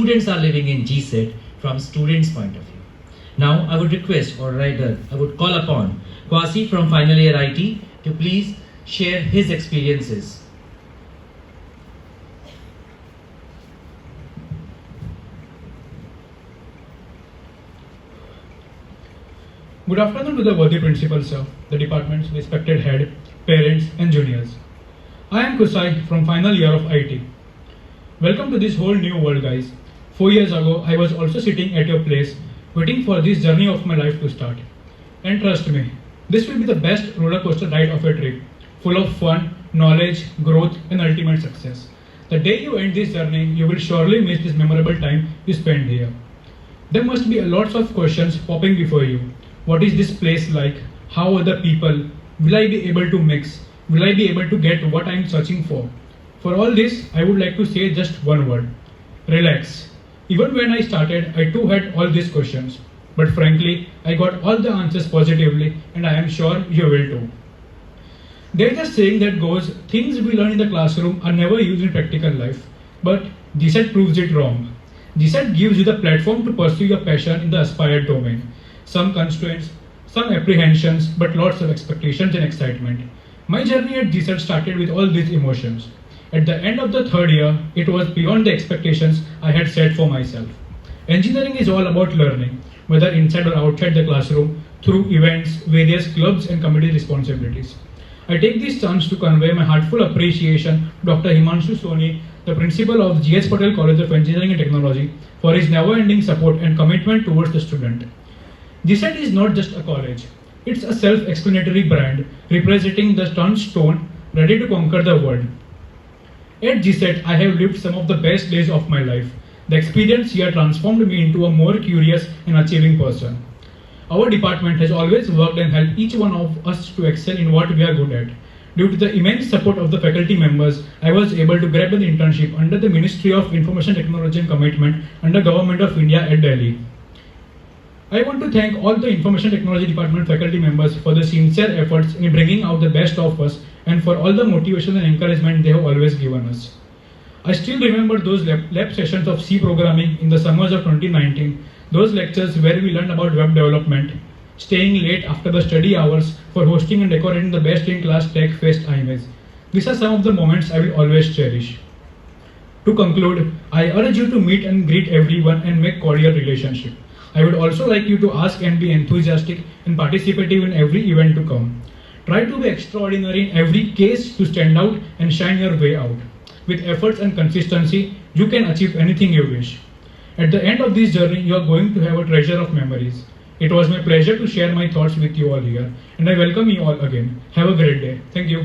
students are living in GSET from students' point of view. Now, I would request, or rather, I would call upon Kwasi from final year IT to please share his experiences. Good afternoon to the worthy principals of the department's respected head, parents and juniors. I am Kusai from final year of IT. Welcome to this whole new world, guys. 4 years ago, I was also sitting at your place waiting for this journey of my life to start. And trust me, this will be the best roller coaster ride of a trip, full of fun, knowledge, growth and ultimate success. The day you end this journey, you will surely miss this memorable time you spent here. There must be lots of questions popping before you. What is this place like? How are the people? Will I be able to mix? Will I be able to get what I am searching for? For all this, I would like to say just one word. Relax. Even when I started, I too had all these questions. But frankly, I got all the answers positively and I am sure you will too. There is a saying that goes, things we learn in the classroom are never used in practical life. But GSET proves it wrong. GSET gives you the platform to pursue your passion in the aspired domain. Some constraints, some apprehensions, but lots of expectations and excitement. My journey at GSET started with all these emotions. At the end of the third year, it was beyond the expectations I had set for myself. Engineering is all about learning, whether inside or outside the classroom, through events, various clubs and committee responsibilities. I take this chance to convey my heartfelt appreciation to Dr. Himanshu Soni, the principal of G.S. Patel College of Engineering and Technology, for his never-ending support and commitment towards the student. GSET is not just a college. It's a self-explanatory brand representing the turned stone ready to conquer the world. At GSET, I have lived some of the best days of my life. The experience here transformed me into a more curious and achieving person. Our department has always worked and helped each one of us to excel in what we are good at. Due to the immense support of the faculty members, I was able to grab an internship under the Ministry of Information Technology and Commitment under Government of India at Delhi. I want to thank all the Information Technology Department faculty members for the sincere efforts in bringing out the best of us and for all the motivation and encouragement they have always given us. I still remember those lab sessions of C programming in the summers of 2019, those lectures where we learned about web development, staying late after the study hours for hosting and decorating the best in class tech fest IMAs. These are some of the moments I will always cherish. To conclude, I urge you to meet and greet everyone and make cordial relationship. I would also like you to ask and be enthusiastic and participative in every event to come. Try to be extraordinary in every case to stand out and shine your way out. With efforts and consistency, you can achieve anything you wish. At the end of this journey, you are going to have a treasure of memories. It was my pleasure to share my thoughts with you all here, and I welcome you all again. Have a great day. Thank you.